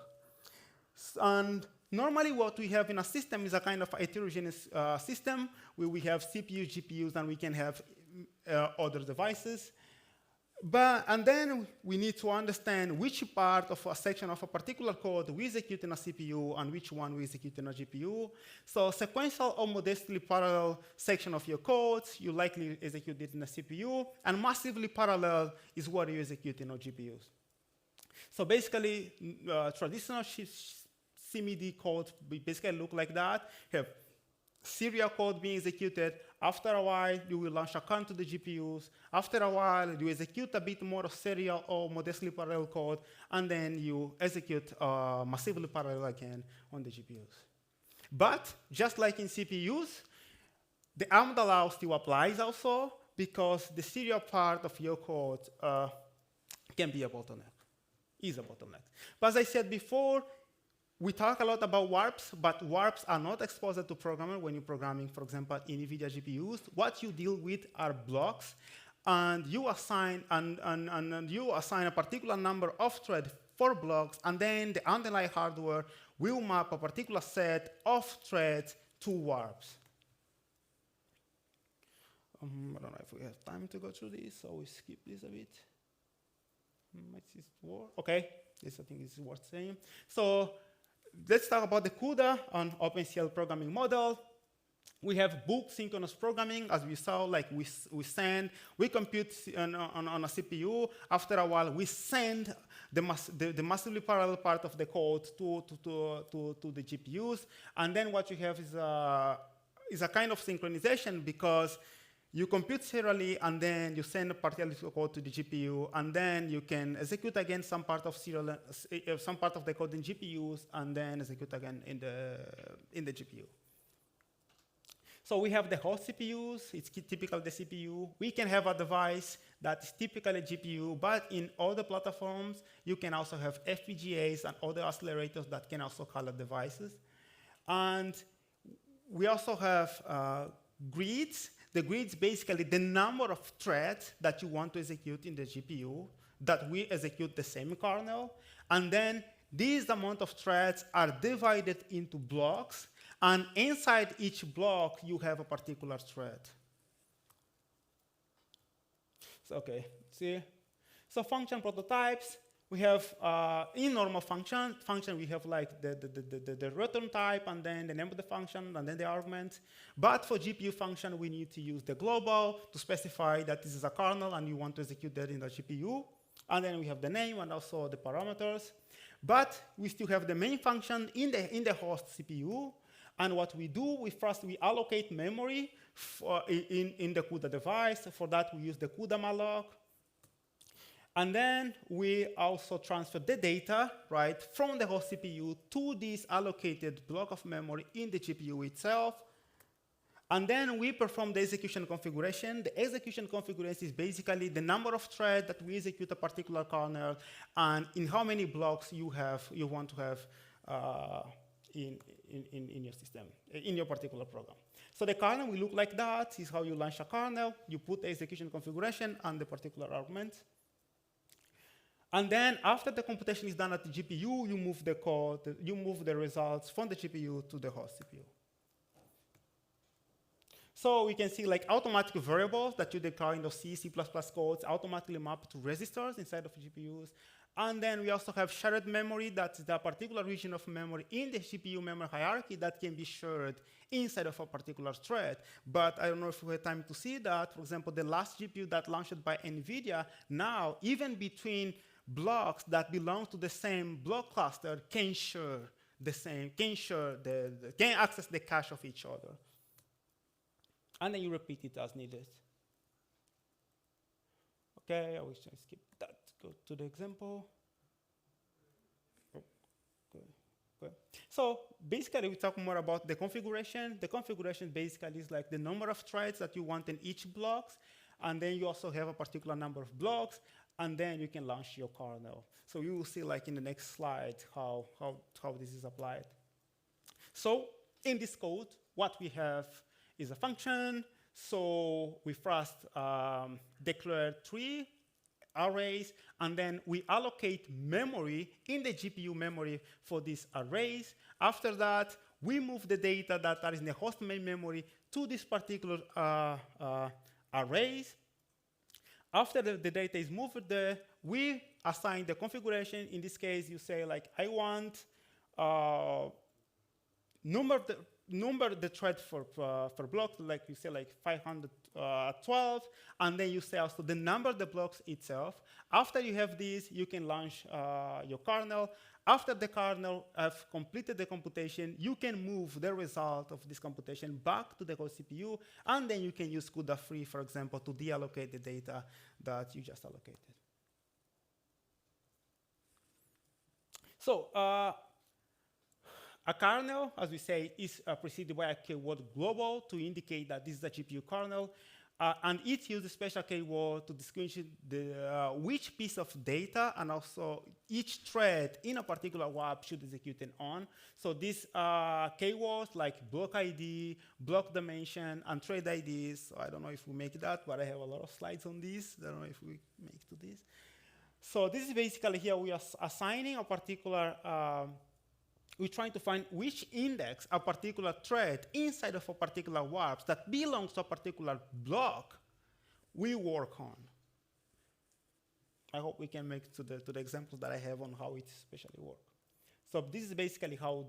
And normally what we have in a system is a kind of a heterogeneous system where we have CPU, GPUs, and we can have other devices. And then we need to understand which part of a section of a particular code we execute in a CPU and which one we execute in a GPU. So sequential or modestly parallel section of your code, you likely execute it in a CPU, and massively parallel is what you execute in our GPUs. So basically, traditional CMD code basically look like that. You have serial code being executed. After a while, you will launch a kernel to the GPUs. After a while, you execute a bit more of serial or modestly parallel code, and then you execute massively parallel again on the GPUs. But just like in CPUs, the ARM allow still applies also, because the serial part of your code can be a bottleneck, is a bottleneck. But as I said before, we talk a lot about warps, but warps are not exposed to programmer when you're programming, for example, in NVIDIA GPUs. What you deal with are blocks, and you assign a particular number of threads for blocks, and then the underlying hardware will map a particular set of threads to warps. I don't know if we have time to go through this, so we skip this a bit. Okay, this I think is worth saying. So let's talk about the CUDA on OpenCL programming model. We have bulk synchronous programming, as we saw, like we compute on a CPU. After a while, we send the massively parallel part of the code to the GPUs. And then what you have is a kind of synchronization, because you compute serially, and then you send a particular code to the GPU, and then you can execute again some part of the code in GPUs, and then execute again in the GPU. So we have the host CPUs. It's typical of the CPU. We can have a device that is typically a GPU, but in other platforms, you can also have FPGAs and other accelerators that can also call devices. And we also have grids. The grid's basically the number of threads that you want to execute in the GPU that we execute the same kernel. And then these amount of threads are divided into blocks. And inside each block, you have a particular thread. So, okay, see? So function prototypes. We have, in normal function, we have like the return type, and then the name of the function, and then the argument. But for GPU function, we need to use the global to specify that this is a kernel, and you want to execute that in the GPU. And then we have the name and also the parameters. But we still have the main function in the host CPU. And what we do, first we allocate memory in the CUDA device. For that, we use the CUDA malloc. And then we also transfer the data, right, from the host CPU to this allocated block of memory in the GPU itself. And then we perform the execution configuration. The execution configuration is basically the number of threads that we execute a particular kernel, and in how many blocks you want to have in your system, in your particular program. So the kernel will look like that. This is how you launch a kernel. You put the execution configuration and the particular argument. And then after the computation is done at the GPU, you move the code, you move the results from the GPU to the host CPU. So we can see like automatic variables that you declare in the C, C++ codes automatically map to registers inside of GPUs. And then we also have shared memory. That's the particular region of memory in the GPU memory hierarchy that can be shared inside of a particular thread. But I don't know if we have time to see that. For example, the last GPU that launched by NVIDIA, now even between blocks that belong to the same block cluster can share the same, can access the cache of each other. And then you repeat it as needed. Okay, I will just skip that. Go to the example. Okay. So basically, we talk more about the configuration. The configuration basically is like the number of threads that you want in each block, and then you also have a particular number of blocks, and then you can launch your kernel. So you will see like in the next slide how this is applied. So in this code, what we have is a function. So we first declare 3 arrays, and then we allocate memory in the GPU memory for these arrays. After that, we move the data that are in the host main memory to this particular arrays. After the data is moved there, we assign the configuration. In this case, you say like, I want number the thread for blocks, like you say like 512, and then you say also the number of the blocks itself. After you have this, you can launch your kernel. After the kernel have completed the computation, you can move the result of this computation back to the host CPU, and then you can use CUDA free, for example, to deallocate the data that you just allocated. So a kernel, as we say, is preceded by a keyword global to indicate that this is a GPU kernel. And it uses a special keyword to distinguish which piece of data and also each thread in a particular WAP should execute it on. So these keywords like block ID, block dimension, and thread IDs. So I don't know if we make that, but I have a lot of slides on this. I don't know if we make to this. So this is basically here we are assigning a particular we're trying to find which index a particular thread inside of a particular WAPs that belongs to a particular block we work on. I hope we can make to the examples that I have on how it especially works. So this is basically how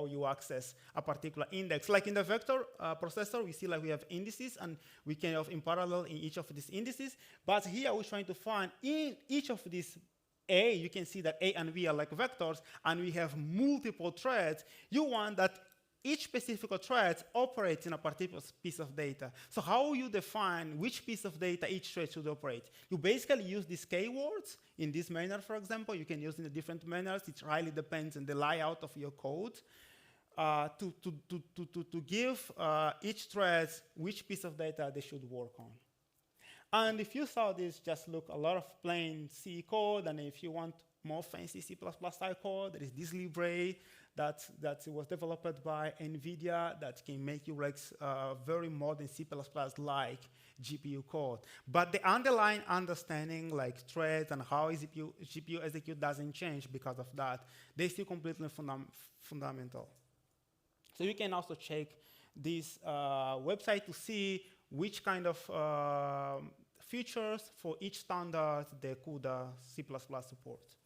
you access a particular index. Like in the vector processor, we see like we have indices, and we can have in parallel in each of these indices. But here we're trying to find in each of these A, you can see that A and B are like vectors, and we have multiple threads. You want that each specific thread operates in a particular piece of data. So how you define which piece of data each thread should operate? You basically use these keywords in this manner, for example. You can use in the different manners. It really depends on the layout of your code to give each thread which piece of data they should work on. And if you saw this, just look a lot of plain C code, and if you want more fancy C++ style code, there is this library that was developed by NVIDIA that can make you like very modern C++ like GPU code. But the underlying understanding, like threads and how GPU execute doesn't change because of that. They're still completely fundamental. So you can also check this website to see which kind of features for each standard the CUDA C++ supports.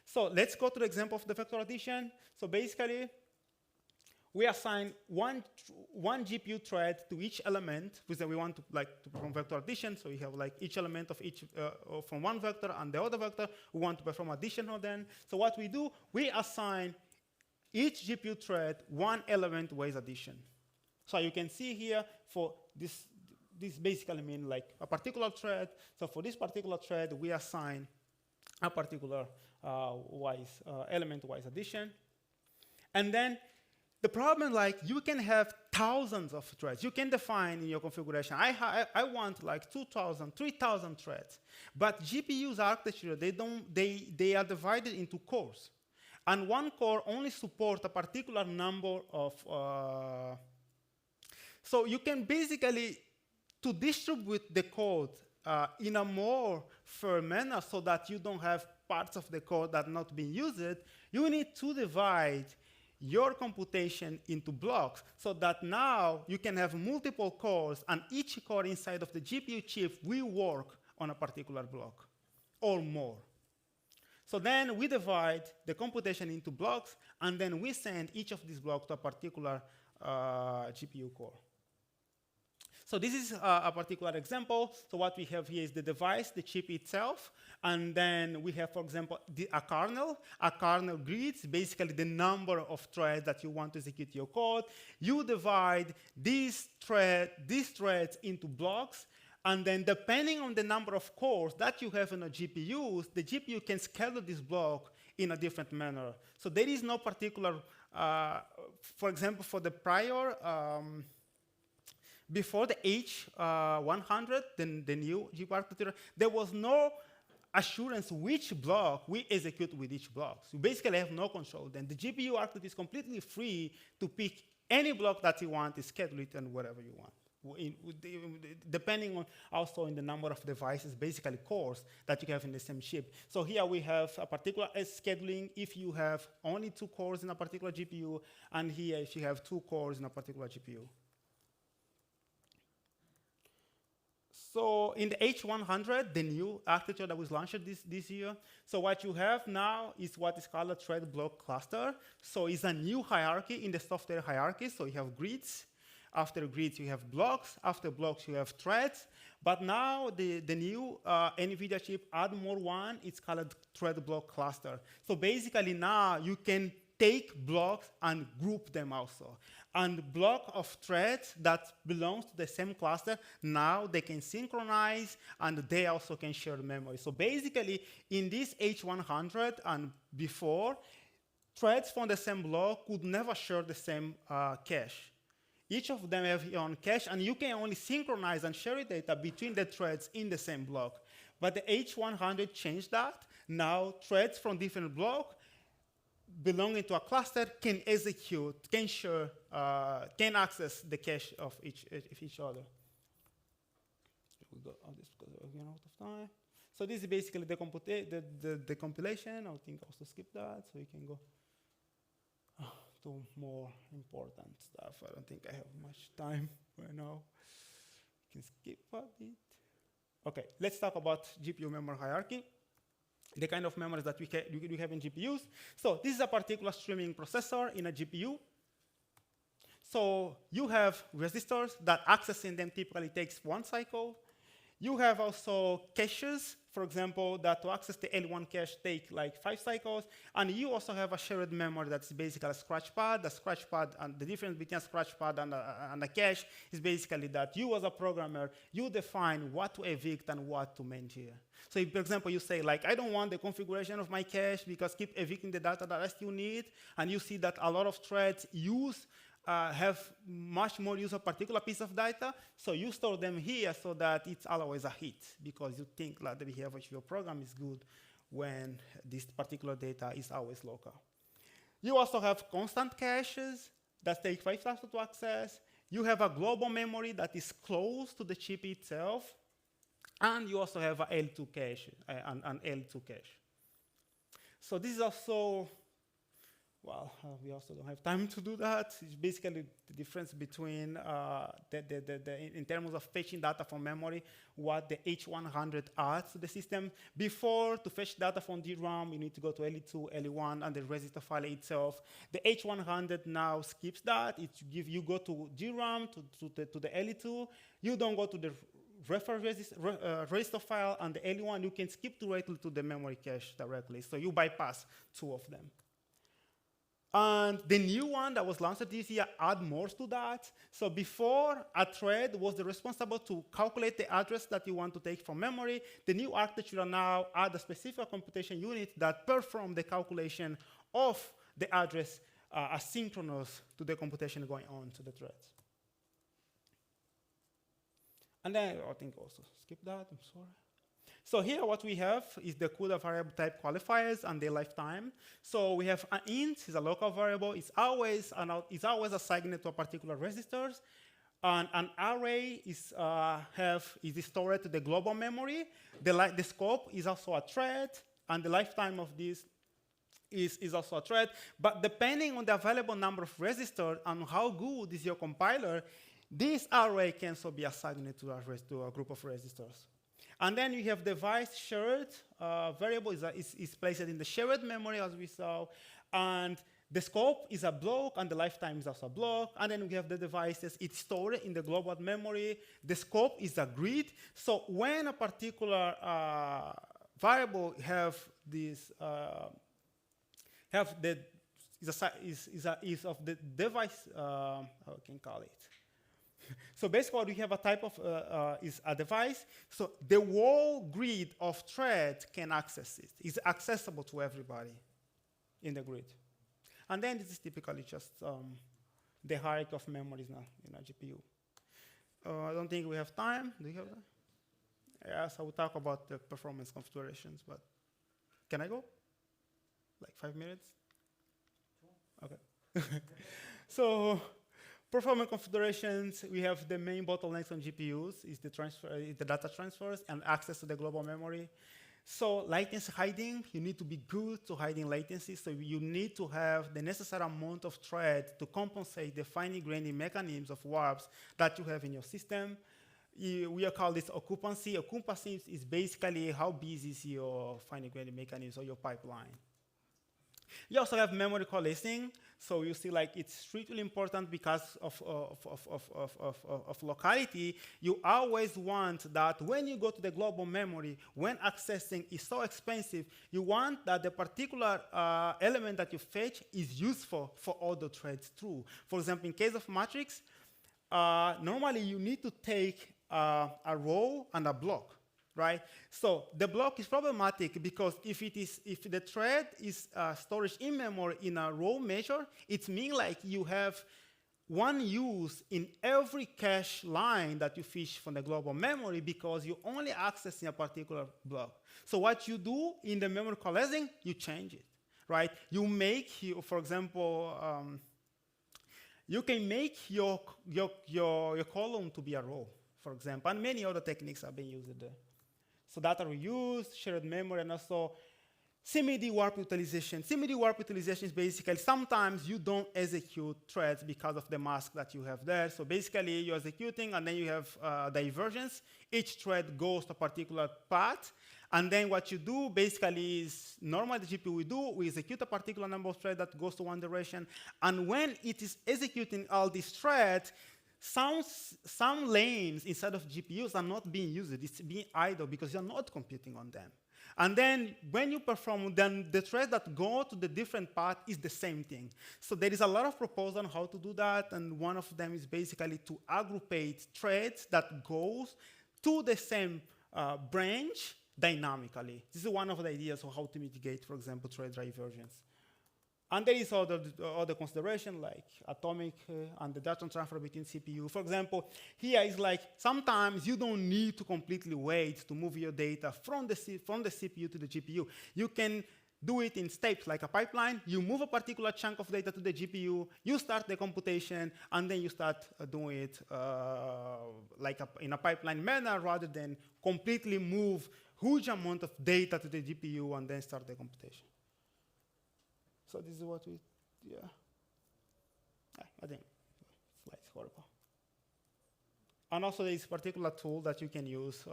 So let's go to the example of the vector addition. So basically, we assign one GPU thread to each element, because we want to perform vector addition. So we have like each element of each from one vector and the other vector. We want to perform addition on them. So what we do, we assign each GPU thread one element weight addition. So you can see here for this basically means like a particular thread. So for this particular thread, we assign a particular element-wise addition. And then the problem, like you can have thousands of threads. You can define in your configuration, I want like 2,000, 3,000 threads. But GPU's architecture, they are divided into cores. And one core only supports a particular number of, so you can basically, to distribute the code in a more fair manner so that you don't have parts of the code that are not being used, you need to divide your computation into blocks so that now you can have multiple cores, and each core inside of the GPU chip will work on a particular block or more. So then we divide the computation into blocks, and then we send each of these blocks to a particular GPU core. So this is a particular example. So what we have here is the device, the chip itself, and then we have, for example, a kernel. A kernel greets basically the number of threads that you want to execute your code. You divide these threads into blocks, and then depending on the number of cores that you have in a GPU, the GPU can schedule this block in a different manner. So there is no particular, for example, for the prior, before the H100, the new GPU architecture, there was no assurance which block we execute with each block. So basically have no control. Then the GPU architecture is completely free to pick any block that you want, schedule it, and whatever you want. Depending on also in the number of devices, basically cores that you have in the same chip. So here we have a particular scheduling if you have only 2 cores in a particular GPU, and here if you have 2 cores in a particular GPU. So in the H100, the new architecture that was launched this year, so what you have now is what is called a thread block cluster. So it's a new hierarchy in the software hierarchy. So you have grids. After grids, you have blocks. After blocks, you have threads. But now the new NVIDIA chip add more one. It's called a thread block cluster. So basically now you can take blocks and group them also. And block of threads that belongs to the same cluster, now they can synchronize and they also can share memory. So basically, in this H100 and before, threads from the same block could never share the same cache. Each of them have their own cache, and you can only synchronize and share data between the threads in the same block. But the H100 changed that. Now threads from different blocks belonging to a cluster can execute, can share, can access the cache of each other. We go on this because we're running out of time. So this is basically the compilation. I think also skip that, so you can go to more important stuff. I don't think I have much time right now. You can skip a bit. Okay, let's talk about GPU memory hierarchy. The kind of memories that we have in GPUs. So this is a particular streaming processor in a GPU. So you have resistors that accessing them typically takes 1 cycle. You have also caches, for example, that to access the L1 cache take like 5 cycles. And you also have a shared memory that's basically a scratch pad. The scratch pad, and the difference between a scratch pad and a cache is basically that you as a programmer, you define what to evict and what to maintain. So if, for example, you say, like, I don't want the configuration of my cache because keep evicting the data that I still need, and you see that a lot of threads have much more use of a particular piece of data, so you store them here so that it's always a hit, because you think that the behavior of your program is good when this particular data is always local. You also have constant caches that take 5,000 to access. You have a global memory that is close to the chip itself, and you also have an L2 cache, an L2 cache. So this is also, well, we also don't have time to do that. It's basically the difference between, in terms of fetching data from memory, what the H100 adds to the system. Before, to fetch data from DRAM, you need to go to LE2, LE1, and the register file itself. The H100 now skips that. You go to DRAM, to the LE2. You don't go to the register file and the LE1. You can skip directly to the memory cache directly. So you bypass 2 of them. And the new one that was launched this year add more to that. So before, a thread was responsible to calculate the address that you want to take from memory. The new architecture now add a specific computation unit that perform the calculation of the address asynchronous to the computation going on to the threads. And then I think also skip that, I'm sorry. So here what we have is the CUDA variable type qualifiers and their lifetime. So we have an int is a local variable. It's always assigned to a particular registers. And an array is stored to the global memory. The scope is also a thread, and the lifetime of this is also a thread. But depending on the available number of registers and how good is your compiler, this array can also be assigned to a group of registers. And then you have device shared variable is placed in the shared memory, as we saw. And the scope is a block, and the lifetime is also a block. And then we have the devices. It's stored in the global memory. The scope is a grid. So when a particular variable have this is of the device, how I can call it. So basically, we have a type of is a device. So the whole grid of threads can access it. It's accessible to everybody in the grid. And then this is typically just the hierarchy of memories in a GPU. I don't think we have time. Do you have that? Yes, I will talk about the performance configurations, but can I go? Like 5 minutes? Okay. So performance configurations, we have the main bottlenecks on GPUs, is the data transfers and access to the global memory. So latency hiding, you need to be good to hiding latency. So you need to have the necessary amount of thread to compensate the fine-grained mechanisms of warps that you have in your system. We call this occupancy. Occupancy is basically how busy is your fine-grained mechanism or your pipeline. You also have memory coalescing. So you see, like, it's strictly important because of locality. You always want that when you go to the global memory, when accessing is so expensive, you want that the particular element that you fetch is useful for all the threads through. For example, in case of matrix, normally you need to take a row and a block. Right? So the block is problematic because if the thread is storage in memory in a row measure, it means like you have one use in every cache line that you fish from the global memory because you only accessing a particular block. So what you do in the memory coalescing, you change it, right? You make, for example, you can make your column to be a row, for example, and many other techniques are being used there. So data reuse, shared memory, and also CMD warp utilization. CMD warp utilization is basically sometimes you don't execute threads because of the mask that you have there. So basically, you're executing, and then you have divergence. Each thread goes to a particular path. And then what you do basically is, normally the GPU will do, we execute a particular number of threads that goes to one direction. And when it is executing all these threads, some lanes inside of GPUs are not being used. It's being idle because you're not computing on them. And then when you perform, then the threads that go to the different path is the same thing. So there is a lot of proposals on how to do that, and one of them is basically to aggregate threads that goes to the same branch dynamically. This is one of the ideas of how to mitigate, for example, thread divergence. And there is other consideration like atomic and the data transfer between CPU. For example, here is like sometimes you don't need to completely wait to move your data from the CPU to the GPU. You can do it in steps like a pipeline. You move a particular chunk of data to the GPU, you start the computation, and then you start doing it in a pipeline manner rather than completely move huge amount of data to the GPU and then start the computation. So this is what we, I think slide's horrible. And also there is a particular tool that you can use,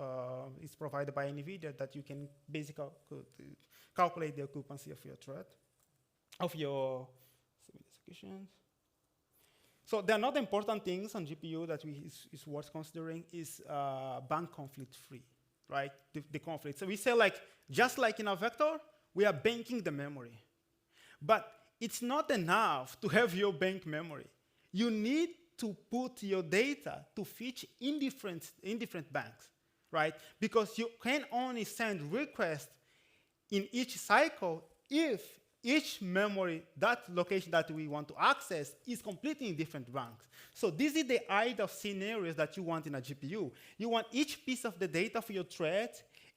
it's provided by NVIDIA that you can basically calculate the occupancy of your thread, of your executions. So there are not important things on GPU that is worth considering is bank conflict free, right? The conflict. So we say like, just like in a vector, we are banking the memory. But it's not enough to have your bank memory. You need to put your data to fetch in different banks, right? Because you can only send requests in each cycle if each memory, that location that we want to access, is completely in different banks. So this is the ideal scenarios that you want in a GPU. You want each piece of the data for your thread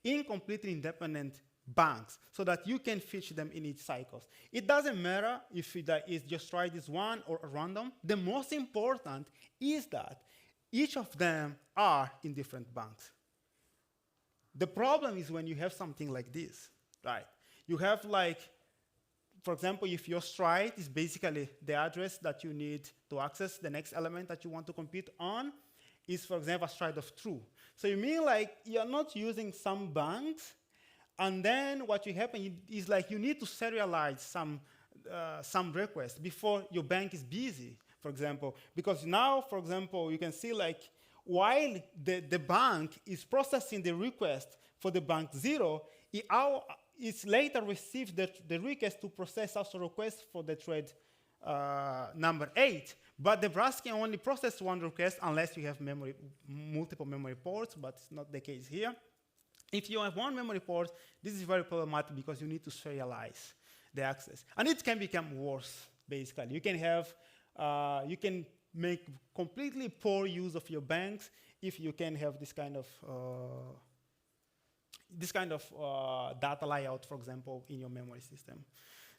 in completely independent banks so that you can fetch them in each cycles. It doesn't matter if it is just try this one or random. The most important is that each of them are in different banks. The problem is when you have something like this, right? You have like for example, if your stride is basically the address that you need to access the next element that you want to compute on, is, for example, a stride of true. So you mean like you're not using some banks, and then what will happen is like you need to serialize some requests before your bank is busy, for example. Because now, for example, you can see like while the bank is processing the request for the bank 0, it later receives the request to process also request for the thread number 8. But the browser can only process one request unless you have multiple memory ports, but it's not the case here. If you have one memory port, this is very problematic because you need to serialize the access. And it can become worse, basically. You can have, you can make completely poor use of your banks if you can have this kind of data layout, for example, in your memory system.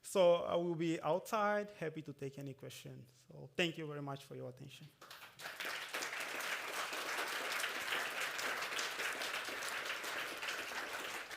So I will be outside, happy to take any questions. So thank you very much for your attention.